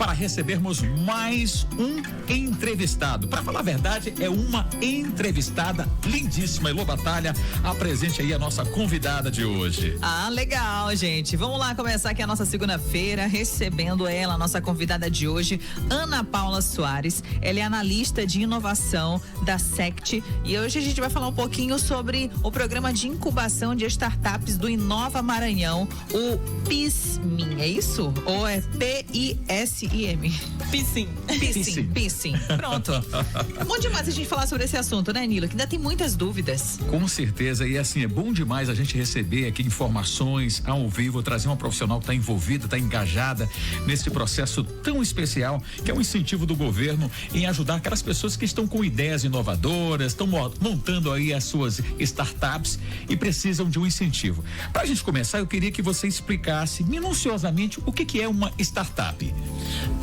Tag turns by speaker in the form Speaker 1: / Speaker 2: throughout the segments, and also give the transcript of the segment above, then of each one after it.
Speaker 1: para recebermos mais um entrevistado. Para falar a verdade, é uma entrevistada lindíssima. Elô Batalha, apresente aí a nossa convidada de hoje.
Speaker 2: Ah, legal, gente. Vamos lá começar aqui a nossa segunda-feira, recebendo ela, a nossa convidada de hoje, Ana Paula Soares. Ela é analista de inovação da SECT e hoje a gente vai falar um pouquinho sobre o programa de incubação de startups do Inova Maranhão, o PISM, é isso? Ou é P-I-S-I-M? PISM. Pronto. Bom demais a gente falar sobre esse assunto, né, Nilo? Que ainda tem muitas dúvidas.
Speaker 1: Com certeza, e assim, é bom demais a gente receber aqui informações ao vivo, trazer uma profissional que está envolvida, está engajada nesse processo tão especial, que é um incentivo do governo em ajudar aquelas pessoas que estão com ideias inovadoras, estão montando aí as suas startups e precisam de um incentivo. Para a gente começar, eu queria que você explicasse minuciosamente o que é uma startup.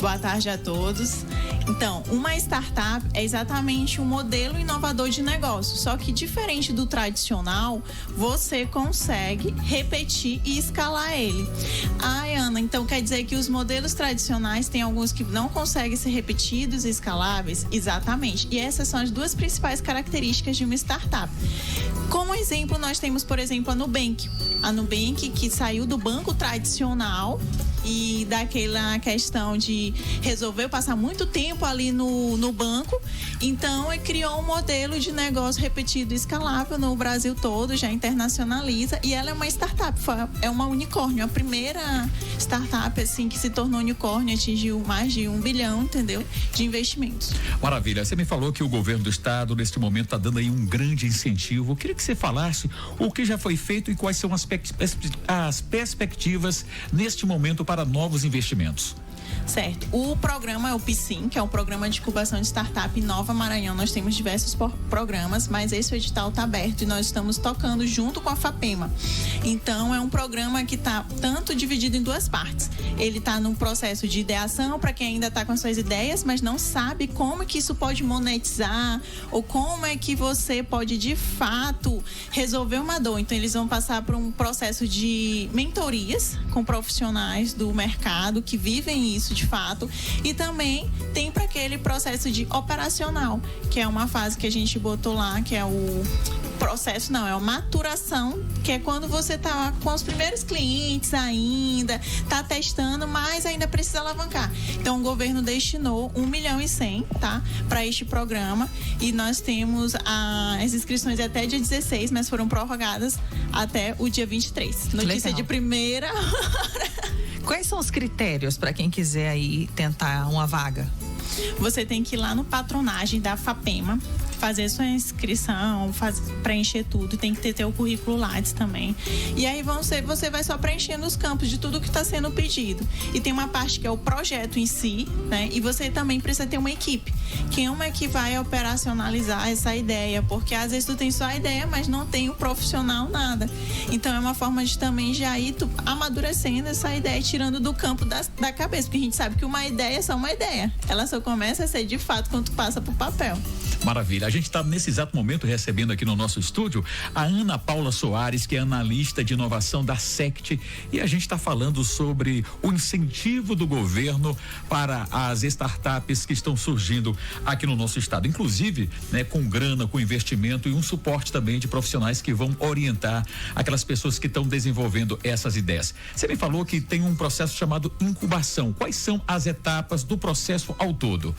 Speaker 3: Boa tarde a todos. Então, uma startup é exatamente um modelo inovador de negócio, só que diferente do tradicional, você consegue repetir e escalar ele. Ai, Ana, então quer dizer que os modelos tradicionais tem alguns que não conseguem ser repetidos e escaláveis? Exatamente. E essas são as duas principais características de uma startup. Como exemplo, nós temos, por exemplo, a Nubank. A Nubank que saiu do banco tradicional e daquela questão de resolver passar muito tempo ali no banco, então criou um modelo de negócio repetido e escalável no Brasil todo, já internacionaliza, e ela é uma startup, é uma unicórnio, a primeira startup assim que se tornou unicórnio, atingiu mais de 1 bilhão, entendeu, de investimentos.
Speaker 1: Maravilha, você me falou que o governo do estado neste momento está dando aí um grande incentivo. Eu queria que você falasse o que já foi feito e quais são as perspectivas neste momento para novos investimentos.
Speaker 3: Certo. O programa é o PISM, que é o Programa de Incubação de Startup Inova Maranhão. Nós temos diversos programas, mas esse edital está aberto e nós estamos tocando junto com a FAPEMA. Então, é um programa que está tanto dividido em duas partes. Ele está no processo de ideação para quem ainda está com as suas ideias, mas não sabe como que isso pode monetizar ou como é que você pode, de fato, resolver uma dor. Então, eles vão passar por um processo de mentorias com profissionais do mercado que vivem isso de fato, e também tem para aquele processo de operacional, que é uma fase que a gente botou lá, que é o processo, não, é a maturação, que é quando você tá com os primeiros clientes ainda, tá testando, mas ainda precisa alavancar. Então o governo destinou 1,1 milhão, tá, para este programa, e nós temos as inscrições até dia 16, mas foram prorrogadas até o dia 23. Notícia de primeira hora.
Speaker 2: Quais são os critérios para quem quiser aí tentar uma vaga?
Speaker 3: Você tem que ir lá no patronagem da FAPEMA, fazer sua inscrição, preencher tudo, tem que ter teu currículo Lattes também. E aí você vai só preenchendo os campos de tudo que está sendo pedido. E tem uma parte que é o projeto em si, né? E você também precisa ter uma equipe. Quem é que vai operacionalizar essa ideia? Porque às vezes tu tem só a ideia, mas não tem o profissional nada. Então é uma forma de também já ir amadurecendo essa ideia, tirando do campo da cabeça. Porque a gente sabe que uma ideia é só uma ideia. Ela só começa a ser de fato quando tu passa pro papel.
Speaker 1: Maravilha. A gente está nesse exato momento recebendo aqui no nosso estúdio a Ana Paula Soares, que é analista de inovação da SECT, e a gente está falando sobre o incentivo do governo para as startups que estão surgindo aqui no nosso estado, inclusive, né, com grana, com investimento e um suporte também de profissionais que vão orientar aquelas pessoas que estão desenvolvendo essas ideias. Você me falou que tem um processo chamado incubação. Quais são as etapas do processo ao todo?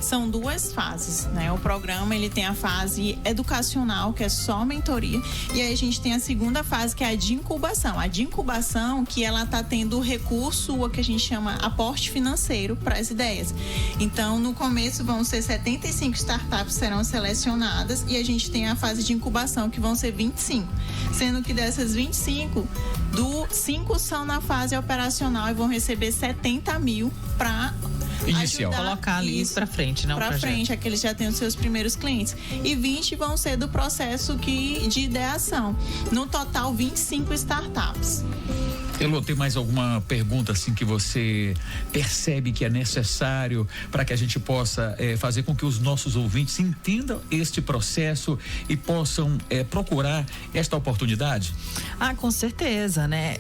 Speaker 3: São duas fases, né? O programa, ele tem a fase educacional, que é só mentoria, e aí a gente tem a segunda fase, que é a de incubação. A de incubação, que ela tá tendo recurso, o que a gente chama aporte financeiro para as ideias. Então, no começo vão ser 75 startups serão selecionadas, e a gente tem a fase de incubação, que vão ser 25. Sendo que dessas 25, 5 são na fase operacional e vão receber 70 mil para
Speaker 1: inicial.
Speaker 2: Colocar ali para frente, não?
Speaker 3: Para frente, aqueles já têm os seus primeiros clientes. E 20 vão ser do processo de ideação. No total, 25 startups.
Speaker 1: Elô, tem mais alguma pergunta assim que você percebe que é necessário para que a gente possa fazer com que os nossos ouvintes entendam este processo e possam procurar esta oportunidade?
Speaker 2: Com certeza, né?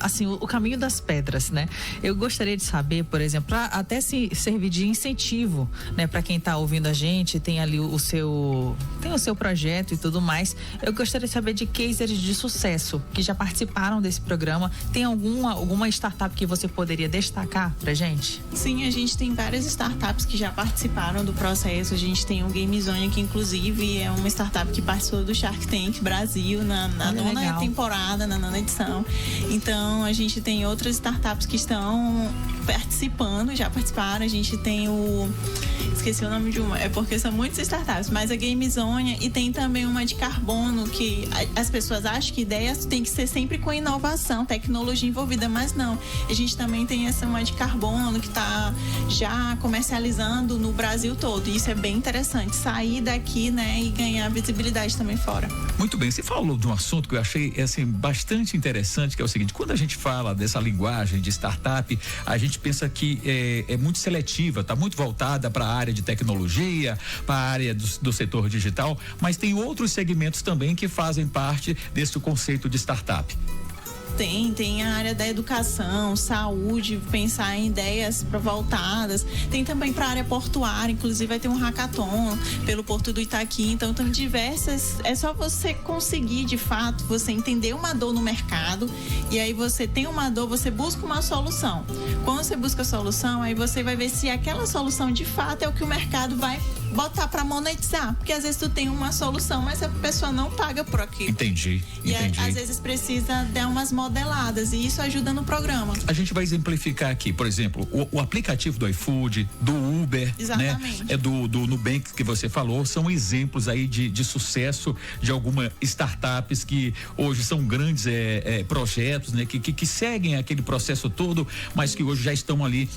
Speaker 2: Assim, o caminho das pedras, né? Eu gostaria de saber, por exemplo, pra até se servir de incentivo, né? Para quem está ouvindo a gente, tem ali o seu projeto e tudo mais. Eu gostaria de saber de cases de sucesso que já participaram desse programa. Tem alguma startup que você poderia destacar pra gente?
Speaker 3: Sim, a gente tem várias startups que já participaram do processo. A gente tem o GameZone, que inclusive é uma startup que participou do Shark Tank Brasil na nona temporada, na nona edição. Então, a gente tem outras startups que estão participando, já participaram. A gente tem esqueci o nome de uma, é porque são muitas startups, mas a GameZone, e tem também uma de carbono, que as pessoas acham que ideias tem que ser sempre com inovação, tecnologia envolvida, mas não. A gente também tem essa uma de carbono que está já comercializando no Brasil todo, e isso é bem interessante, sair daqui, né, e ganhar visibilidade também fora.
Speaker 1: Muito bem, você falou de um assunto que eu achei assim bastante interessante, que é o seguinte: quando a gente fala dessa linguagem de startup, a gente pensa que é muito seletiva, está muito voltada para a área de tecnologia, para a área do setor digital, mas tem outros segmentos também que fazem parte desse conceito de startup.
Speaker 3: Tem a área da educação, saúde, pensar em ideias voltadas. Tem também para a área portuária, inclusive vai ter um hackathon pelo Porto do Itaqui. Então tem diversas. É só você conseguir, de fato, você entender uma dor no mercado, e aí você tem uma dor, você busca uma solução. Quando você busca a solução, aí você vai ver se aquela solução de fato é o que o mercado vai botar para monetizar, porque às vezes tu tem uma solução, mas a pessoa não paga por aquilo.
Speaker 1: Entendi.
Speaker 3: E às vezes precisa dar umas modeladas, e isso ajuda no programa.
Speaker 1: A gente vai exemplificar aqui, por exemplo, o aplicativo do iFood, do Uber,
Speaker 3: exatamente,
Speaker 1: né? Do Nubank que você falou, são exemplos aí de sucesso de algumas startups que hoje são grandes projetos, né? Que seguem aquele processo todo, mas que hoje já estão ali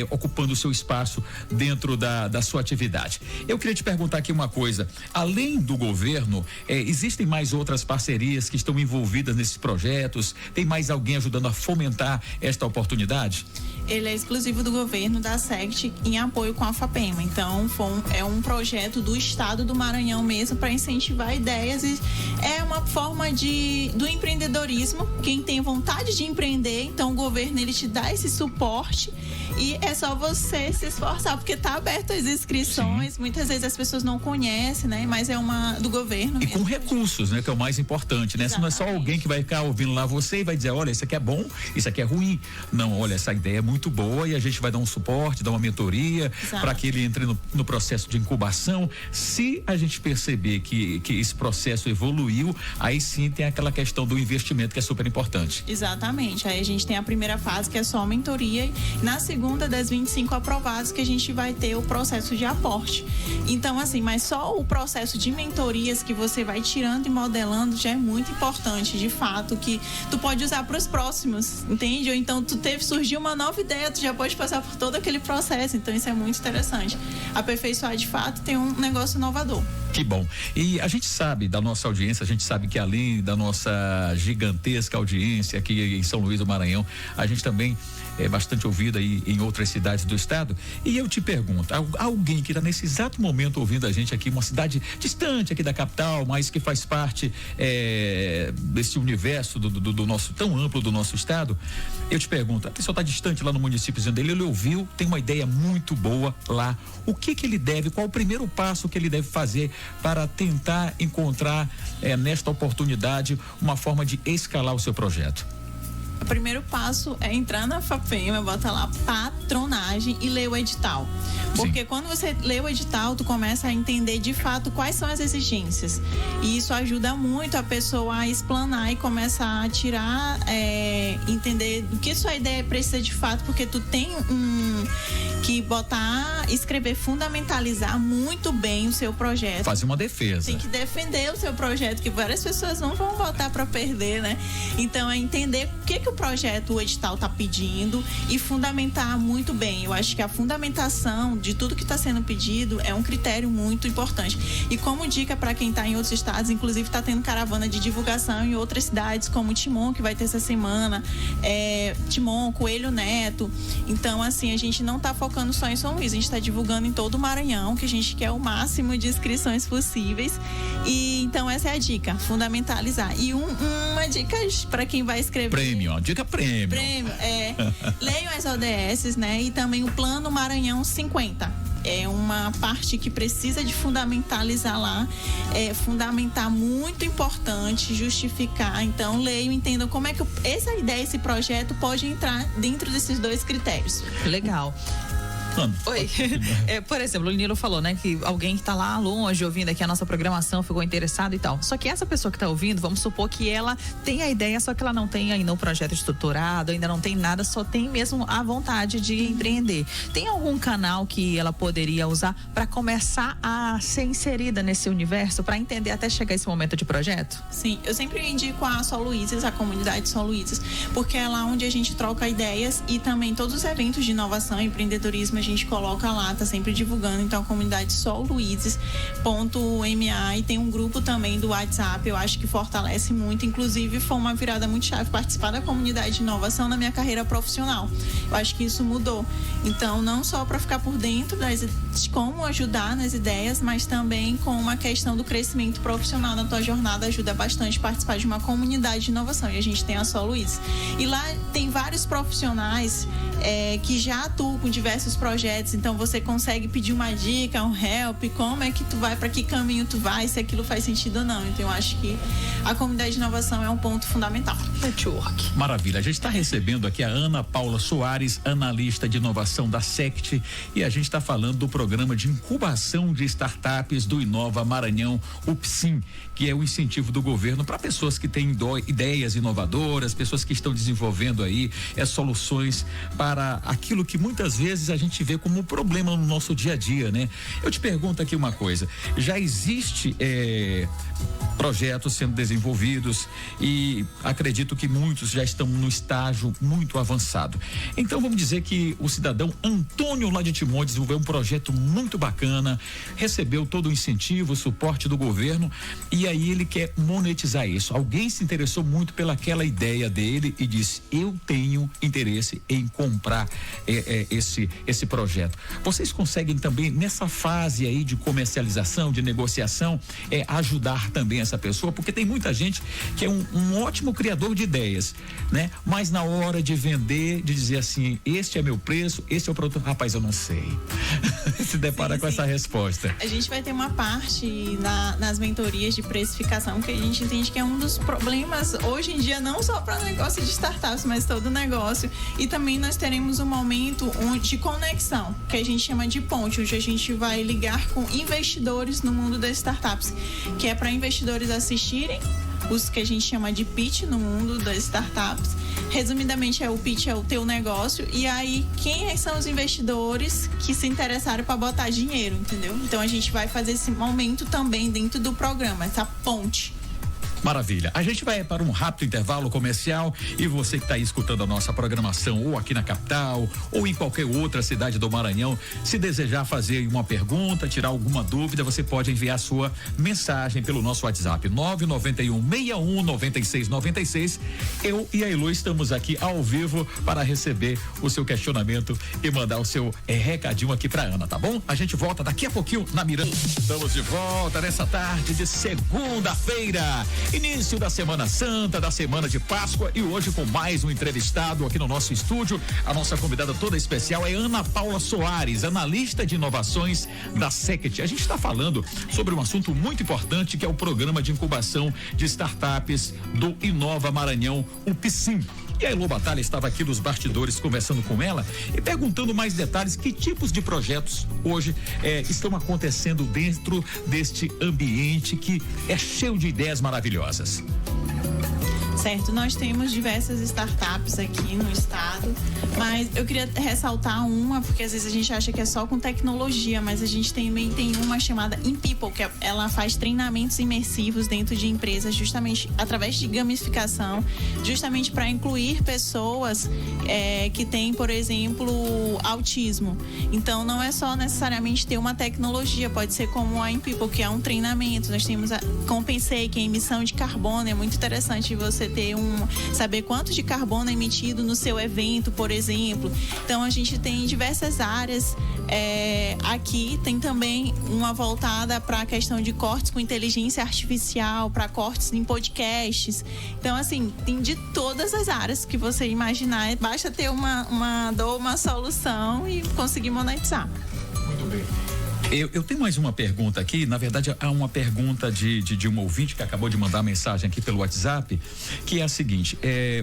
Speaker 1: ocupando o seu espaço dentro da sua atividade. Eu queria te perguntar aqui uma coisa: além do governo, existem mais outras parcerias que estão envolvidas nesses projetos? Tem mais alguém ajudando a fomentar esta oportunidade?
Speaker 3: Ele é exclusivo do governo, da SECT, em apoio com a FAPEMA. Então, é um projeto do estado do Maranhão mesmo, para incentivar ideias, e é uma forma do empreendedorismo. Quem tem vontade de empreender, então o governo, ele te dá esse suporte, e é só você se esforçar, porque está aberto as inscrições. Sim. Muitas vezes as pessoas não conhecem, né? Mas é uma do governo.
Speaker 1: E
Speaker 3: mesmo,
Speaker 1: com recursos, né? Que é o mais importante, né? Se não é só alguém que vai ficar ouvindo lá você e vai dizer: olha, isso aqui é bom, isso aqui é ruim. Não, olha, essa ideia é muito boa, e a gente vai dar um suporte, dar uma mentoria para que ele entre no processo de incubação. Se a gente perceber que esse processo evoluiu, aí sim tem aquela questão do investimento, que é super importante.
Speaker 3: Exatamente. Aí a gente tem a primeira fase, que é só mentoria, e na segunda, das 25 aprovados, que a gente vai ter o processo de aporte. Então, assim, mas só o processo de mentorias que você vai tirando e modelando já é muito importante, de fato, que tu pode usar para os próximos, entende? Ou então surgiu uma nova ideia, tu já pode passar por todo aquele processo. Então isso é muito interessante. Aperfeiçoar, de fato, tem um negócio inovador.
Speaker 1: Que bom. E a gente sabe da nossa audiência, a gente sabe que além da nossa gigantesca audiência aqui em São Luís do Maranhão, a gente também é bastante ouvido aí em outras cidades do estado. E eu te pergunto: alguém que está nesse exato momento ouvindo a gente aqui, uma cidade distante aqui da capital, mas que faz parte desse universo do nosso, tão amplo do nosso estado, eu te pergunto: a pessoa está distante lá no município dele, ele ouviu, tem uma ideia muito boa lá, o que ele deve, qual o primeiro passo que ele deve fazer para tentar encontrar nesta oportunidade uma forma de escalar o seu projeto?
Speaker 3: O primeiro passo é entrar na FAPEMA, bota lá patronagem e ler o edital. Porque quando você lê o edital, tu começa a entender de fato quais são as exigências. E isso ajuda muito a pessoa a explanar e começar a tirar, entender o que sua ideia precisa de fato, porque tu tem que escrever, fundamentalizar muito bem o seu projeto.
Speaker 1: Fazer uma defesa.
Speaker 3: Tem que defender o seu projeto, que várias pessoas não vão votar para perder, né? Então é entender o que o projeto, o edital está pedindo e fundamentar muito bem. Eu acho que a fundamentação de tudo que está sendo pedido é um critério muito importante. E como dica para quem está em outros estados, inclusive está tendo caravana de divulgação em outras cidades, como Timon, que vai ter essa semana, Timon, Coelho Neto. Então, assim, a gente não está focando só em São Luís, a gente está divulgando em todo o Maranhão, que a gente quer o máximo de inscrições possíveis. E então essa é a dica, fundamentalizar. E uma dica para quem vai escrever.
Speaker 1: Prêmio, dica prêmio.
Speaker 3: Leiam as ODS, né? E também o Plano Maranhão 50. É uma parte que precisa de fundamentalizar lá, fundamentar muito importante, justificar. Então, leiam e entendam como é que essa ideia, esse projeto pode entrar dentro desses dois critérios.
Speaker 2: Legal. Oi. Por exemplo, o Nilo falou, né, que alguém que tá lá longe ouvindo aqui a nossa programação ficou interessado e tal. Só que essa pessoa que tá ouvindo, vamos supor que ela tem a ideia, só que ela não tem ainda um projeto estruturado, ainda não tem nada, só tem mesmo a vontade de empreender. Tem algum canal que ela poderia usar para começar a ser inserida nesse universo, para entender até chegar esse momento de projeto?
Speaker 3: Sim, eu sempre indico a Só Luizes, a comunidade Só Luizes, porque é lá onde a gente troca ideias e também todos os eventos de inovação e empreendedorismo a gente coloca lá, tá sempre divulgando. Então, a comunidade solluizes.ma, e tem um grupo também do WhatsApp, eu acho que fortalece muito. Inclusive, foi uma virada muito chave participar da comunidade de inovação na minha carreira profissional. Eu acho que isso mudou. Então, não só para ficar por dentro de como ajudar nas ideias, mas também com uma questão do crescimento profissional na tua jornada, ajuda bastante participar de uma comunidade de inovação. E a gente tem a Só Luizes. E lá tem vários profissionais que já atuam com diversos projetos, então você consegue pedir uma dica, um help, como é que tu vai, para que caminho tu vai, se aquilo faz sentido ou não. Então eu acho que a comunidade de inovação é um ponto fundamental.
Speaker 2: Network.
Speaker 1: Maravilha, a gente está recebendo aqui a Ana Paula Soares, analista de inovação da SECT, e a gente está falando do programa de incubação de startups do Inova Maranhão, o PSIM, que é o incentivo do governo para pessoas que têm ideias inovadoras, pessoas que estão desenvolvendo aí soluções para aquilo que muitas vezes a gente vê como um problema no nosso dia a dia, né? Eu te pergunto aqui uma coisa, já existe projetos sendo desenvolvidos e acredito que muitos já estão no estágio muito avançado. Então vamos dizer que o cidadão Antônio lá de Timon desenvolveu um projeto muito bacana, recebeu todo o incentivo, o suporte do governo, e aí ele quer monetizar isso. Alguém se interessou muito pelaquela ideia dele e disse: eu tenho interesse em comprar esse projeto. Vocês conseguem também nessa fase aí de comercialização, de negociação, ajudar também essa pessoa, porque tem muita gente que é um ótimo criador de ideias, né? Mas na hora de vender, de dizer assim, este é meu preço, este é o produto, rapaz, eu não sei. Se depara com essa resposta.
Speaker 3: A gente vai ter uma parte nas mentorias de precificação que a gente entende que é um dos problemas hoje em dia, não só para negócio de startups, mas todo negócio. E também nós teremos um momento de conexão, que a gente chama de ponte, onde a gente vai ligar com investidores no mundo das startups, que é para investidores assistirem os que a gente chama de pitch no mundo das startups. Resumidamente, o pitch é o teu negócio, e aí quem são os investidores que se interessaram para botar dinheiro, entendeu? Então a gente vai fazer esse momento também dentro do programa, essa ponte.
Speaker 1: Maravilha. A gente vai para um rápido intervalo comercial, e você que está aí escutando a nossa programação ou aqui na capital ou em qualquer outra cidade do Maranhão, se desejar fazer uma pergunta, tirar alguma dúvida, você pode enviar sua mensagem pelo nosso WhatsApp 991-61-9696. Eu e a Elo estamos aqui ao vivo para receber o seu questionamento e mandar o seu recadinho aqui para Ana, tá bom? A gente volta daqui a pouquinho na Miranda. Estamos de volta nessa tarde de segunda-feira. Início da Semana Santa, da Semana de Páscoa, e hoje com mais um entrevistado aqui no nosso estúdio. A nossa convidada toda especial é Ana Paula Soares, analista de inovações da SECT. A gente está falando sobre um assunto muito importante, que é o programa de incubação de startups do Inova Maranhão, o PSIM. E a Elo Batalha estava aqui nos bastidores conversando com ela e perguntando mais detalhes, que tipos de projetos hoje estão acontecendo dentro deste ambiente que é cheio de ideias maravilhosas.
Speaker 3: Certo, nós temos diversas startups aqui no estado, mas eu queria ressaltar uma, porque às vezes a gente acha que é só com tecnologia, mas a gente também tem uma chamada InPeople, que ela faz treinamentos imersivos dentro de empresas, justamente através de gamificação, justamente para incluir pessoas que têm, por exemplo, autismo. Então, não é só necessariamente ter uma tecnologia, pode ser como a InPeople, que é um treinamento. Nós temos a Compensei, que é emissão de carbono. É muito interessante você saber quanto de carbono é emitido no seu evento, por exemplo. Então, a gente tem diversas áreas. Aqui tem também uma voltada para a questão de cortes com inteligência artificial, para cortes em podcasts. Então, assim, tem de todas as áreas que você imaginar. Basta ter uma dor, uma solução e conseguir monetizar.
Speaker 1: Muito bem. Eu tenho mais uma pergunta aqui. Na verdade, há uma pergunta de um ouvinte que acabou de mandar mensagem aqui pelo WhatsApp, que é a seguinte: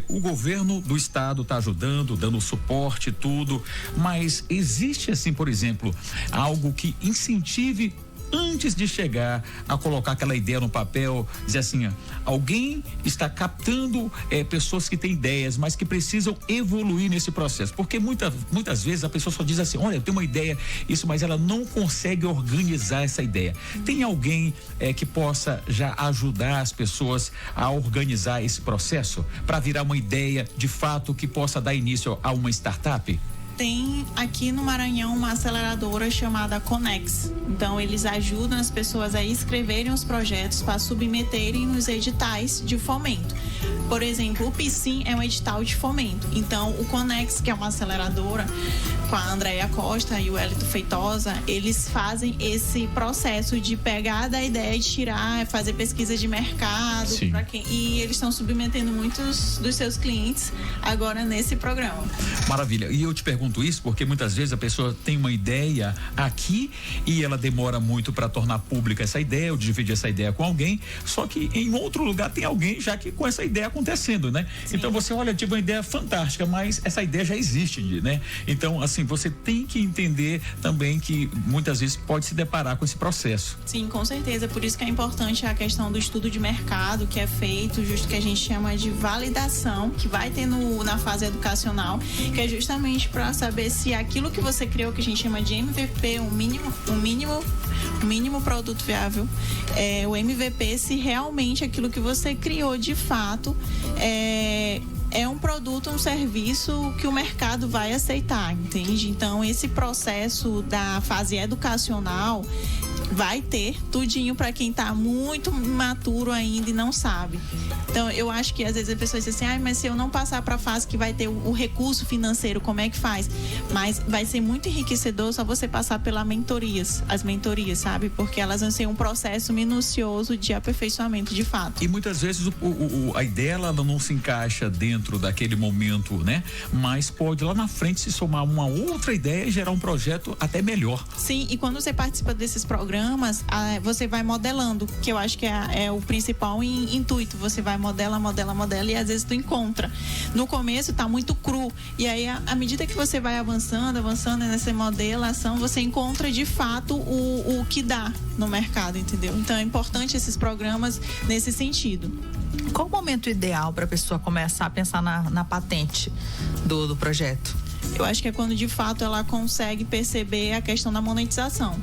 Speaker 1: o governo do estado está ajudando, dando suporte, tudo, mas existe, assim, por exemplo, algo que incentive antes de chegar a colocar aquela ideia no papel, dizer assim, alguém está captando pessoas que têm ideias, mas que precisam evoluir nesse processo, porque muitas vezes a pessoa só diz assim, olha, eu tenho uma ideia, isso, mas ela não consegue organizar essa ideia. Tem alguém que possa já ajudar as pessoas a organizar esse processo para virar uma ideia de fato que possa dar início a uma startup?
Speaker 3: Tem aqui no Maranhão uma aceleradora chamada Conex. Então, eles ajudam as pessoas a escreverem os projetos para submeterem nos editais de fomento. Por exemplo, o PSIM é um edital de fomento. Então, o Conex, que é uma aceleradora, com a Andréia Costa e o Hélito Feitosa, eles fazem esse processo de pegar da ideia de tirar, fazer pesquisa de mercado, e eles estão submetendo muitos dos seus clientes agora nesse programa.
Speaker 1: Maravilha. E eu te pergunto isso porque muitas vezes a pessoa tem uma ideia aqui e ela demora muito para tornar pública essa ideia ou dividir essa ideia com alguém, só que em outro lugar tem alguém já que com essa ideia acontecendo, né? Sim. Então você olha, tipo, uma ideia fantástica, mas essa ideia já existe, né? Então, assim, você tem que entender também que muitas vezes pode se deparar com esse processo.
Speaker 3: Sim, com certeza. Por isso que é importante a questão do estudo de mercado que é feito, justo que a gente chama de validação, que vai ter na fase educacional, que é justamente para saber se aquilo que você criou, que a gente chama de MVP, o mínimo produto viável, o MVP, se realmente aquilo que você criou de fato é um produto, um serviço que o mercado vai aceitar, entende? Então, esse processo da fase educacional vai ter tudinho para quem está muito imaturo ainda e não sabe. Então, eu acho que às vezes a pessoa diz assim, mas se eu não passar para a fase que vai ter o recurso financeiro, como é que faz? Mas vai ser muito enriquecedor só você passar pelas mentorias, sabe? Porque elas vão ser um processo minucioso de aperfeiçoamento de fato.
Speaker 1: E muitas vezes a ideia ela não se encaixa dentro daquele momento, né? Mas pode lá na frente se somar uma outra ideia e gerar um projeto até melhor.
Speaker 3: Sim, e quando você participa desses programas, você vai modelando, que eu acho que é o principal intuito. Você vai modela e às vezes tu encontra. No começo tá muito cru, e aí à medida que você vai avançando nessa modelação, você encontra de fato o que dá no mercado, entendeu? Então é importante esses programas nesse sentido.
Speaker 2: Qual o momento ideal para a pessoa começar a pensar na patente do projeto?
Speaker 3: Eu acho que é quando de fato ela consegue perceber a questão da monetização,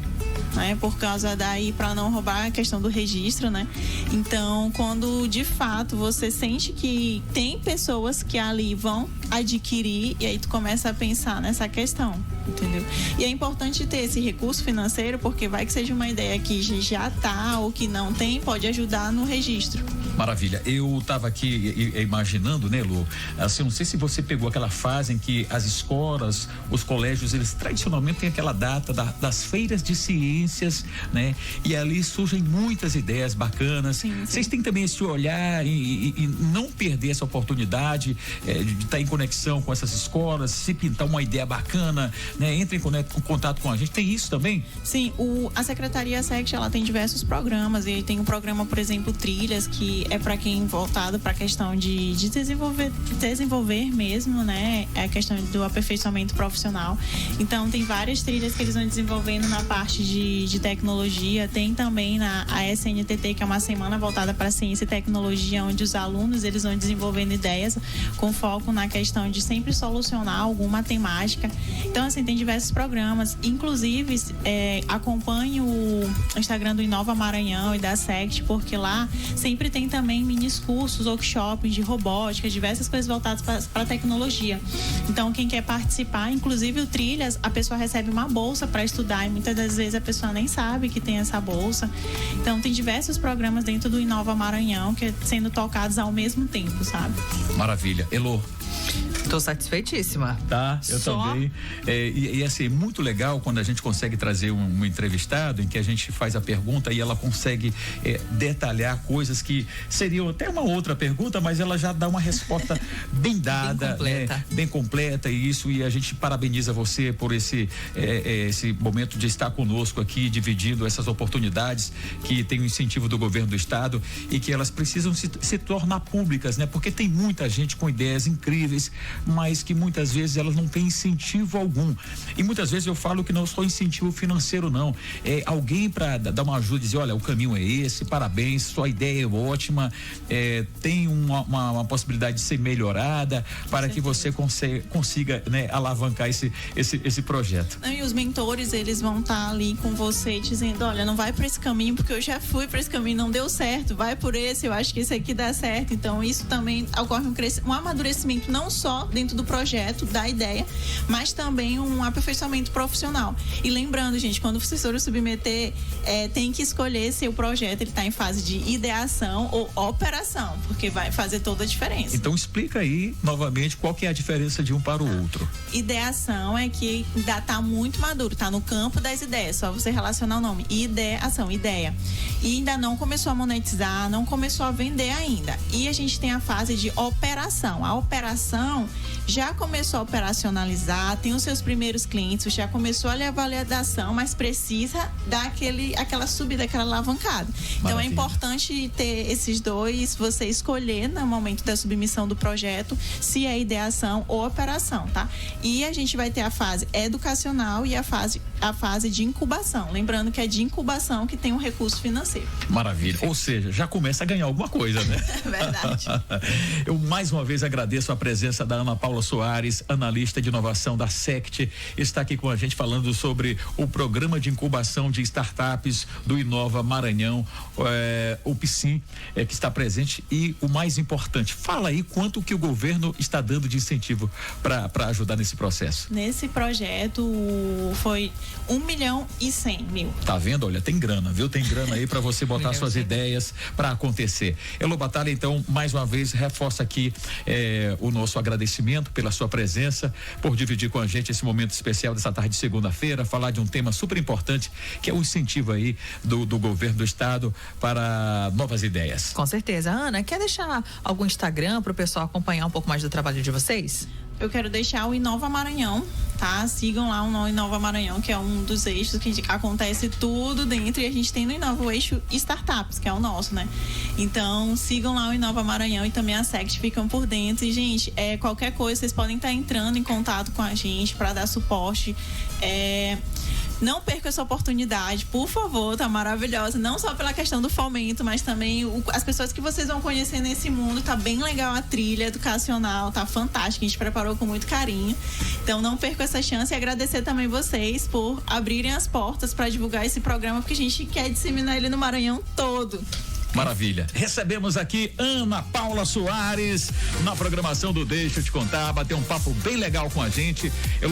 Speaker 3: né? Por causa daí, para não roubar a questão do registro, né? Então, quando de fato você sente que tem pessoas que ali vão adquirir, e aí tu começa a pensar nessa questão, entendeu? E é importante ter esse recurso financeiro, porque vai que seja uma ideia que já tá ou que não tem, pode ajudar no registro.
Speaker 1: Maravilha. Eu estava aqui imaginando, né, Lu? Assim, não sei se você pegou aquela fase em que as escolas, os colégios, eles tradicionalmente têm aquela data das feiras de ciências, né? E ali surgem muitas ideias bacanas. Sim. Vocês têm também esse olhar e não perder essa oportunidade de estar em conexão com essas escolas, se pintar uma ideia bacana, né? Entre em contato com a gente. Tem isso também?
Speaker 3: Sim, a Secretaria SECT, ela tem diversos programas, e tem um programa, por exemplo, Trilhas, que que é para quem voltado para a questão de desenvolver mesmo, né? É a questão do aperfeiçoamento profissional. Então, tem várias trilhas que eles vão desenvolvendo na parte de tecnologia. Tem também a SNTT, que é uma semana voltada para ciência e tecnologia, onde os alunos eles vão desenvolvendo ideias com foco na questão de sempre solucionar alguma temática. Então, assim, tem diversos programas. Inclusive, acompanhe o Instagram do Inova Maranhão e da SECT, porque lá sempre tem também minis cursos, workshops de robótica, diversas coisas voltadas para tecnologia. Então, quem quer participar, inclusive o Trilhas, a pessoa recebe uma bolsa para estudar e muitas das vezes a pessoa nem sabe que tem essa bolsa. Então, tem diversos programas dentro do Inova Maranhão que sendo tocados ao mesmo tempo, sabe?
Speaker 1: Maravilha. Elô.
Speaker 2: Tô satisfeitíssima.
Speaker 1: Tá, eu também. E assim, muito legal quando a gente consegue trazer um entrevistado em que a gente faz a pergunta e ela consegue detalhar coisas que seriam até uma outra pergunta, mas ela já dá uma resposta bem dada,
Speaker 2: bem completa.
Speaker 1: Né? Bem completa, e a gente parabeniza você por esse momento de estar conosco aqui, dividindo essas oportunidades que tem o incentivo do governo do estado e que elas precisam se tornar públicas, né? Porque tem muita gente com ideias incríveis, mas que muitas vezes elas não têm incentivo algum. E muitas vezes eu falo que não só incentivo financeiro, não. É alguém para dar uma ajuda e dizer, olha, o caminho é esse, parabéns, sua ideia é ótima, tem uma possibilidade de ser melhorada para que você consiga, né, alavancar esse projeto.
Speaker 3: E os mentores, eles vão estar ali com você dizendo, olha, não vai por esse caminho, porque eu já fui por esse caminho, não deu certo, vai por esse, eu acho que esse aqui dá certo. Então, isso também ocorre um amadurecimento não só dentro do projeto, da ideia, mas também um aperfeiçoamento profissional. E lembrando, gente, quando o professor submeter, tem que escolher se o projeto ele está em fase de ideação ou operação, porque vai fazer toda a diferença.
Speaker 1: Então explica aí novamente qual que é a diferença de um para o outro.
Speaker 3: Ideação é que ainda está muito maduro, está no campo das ideias, só você relacionar o nome. Ideação, ideia. E ainda não começou a monetizar, não começou a vender ainda. E a gente tem a fase de operação. A operação já começou a operacionalizar, tem os seus primeiros clientes, já começou a levar a validação, mas precisa dar aquela subida, aquela alavancada.
Speaker 1: Maravilha.
Speaker 3: Então é importante ter esses dois, você escolher no momento da submissão do projeto se é ideação ou operação, tá? E a gente vai ter a fase educacional e a fase de incubação. Lembrando que é de incubação que tem um recurso financeiro.
Speaker 1: Maravilha. Ou seja, já começa a ganhar alguma coisa, né?
Speaker 3: Verdade.
Speaker 1: Eu mais uma vez agradeço a presença da Ana Paula Soares, analista de inovação da SECT, está aqui com a gente falando sobre o programa de incubação de startups do Inova Maranhão, o PSIM, que está presente, e o mais importante, fala aí quanto que o governo está dando de incentivo para ajudar nesse processo.
Speaker 3: Nesse projeto foi 1.100.000.
Speaker 1: Tá vendo? Olha, tem grana, viu? Tem grana aí para você botar suas ideias para acontecer. Elô Batalha, então, mais uma vez, reforça aqui o nosso agradecimento pela sua presença, por dividir com a gente esse momento especial dessa tarde de segunda-feira, falar de um tema super importante, que é o incentivo aí do governo do estado para novas ideias.
Speaker 2: Com certeza. Ana, quer deixar algum Instagram para o pessoal acompanhar um pouco mais do trabalho de vocês?
Speaker 3: Eu quero deixar o Inova Maranhão, tá? Sigam lá o Inova Maranhão, que é um dos eixos que acontece tudo dentro, e a gente tem no Inova o eixo Startups, que é o nosso, né? Então, sigam lá o Inova Maranhão e também a SECT, ficam por dentro. E, gente, qualquer coisa, vocês podem estar entrando em contato com a gente para dar suporte. Não perca essa oportunidade, por favor, tá maravilhosa, não só pela questão do fomento, mas também as pessoas que vocês vão conhecer nesse mundo. Tá bem legal a trilha educacional, tá fantástica, a gente preparou com muito carinho. Então não perca essa chance, e agradecer também vocês por abrirem as portas para divulgar esse programa, porque a gente quer disseminar ele no Maranhão todo.
Speaker 1: Maravilha. Recebemos aqui Ana Paula Soares na programação do Deixa Eu Te Contar, bater um papo bem legal com a gente.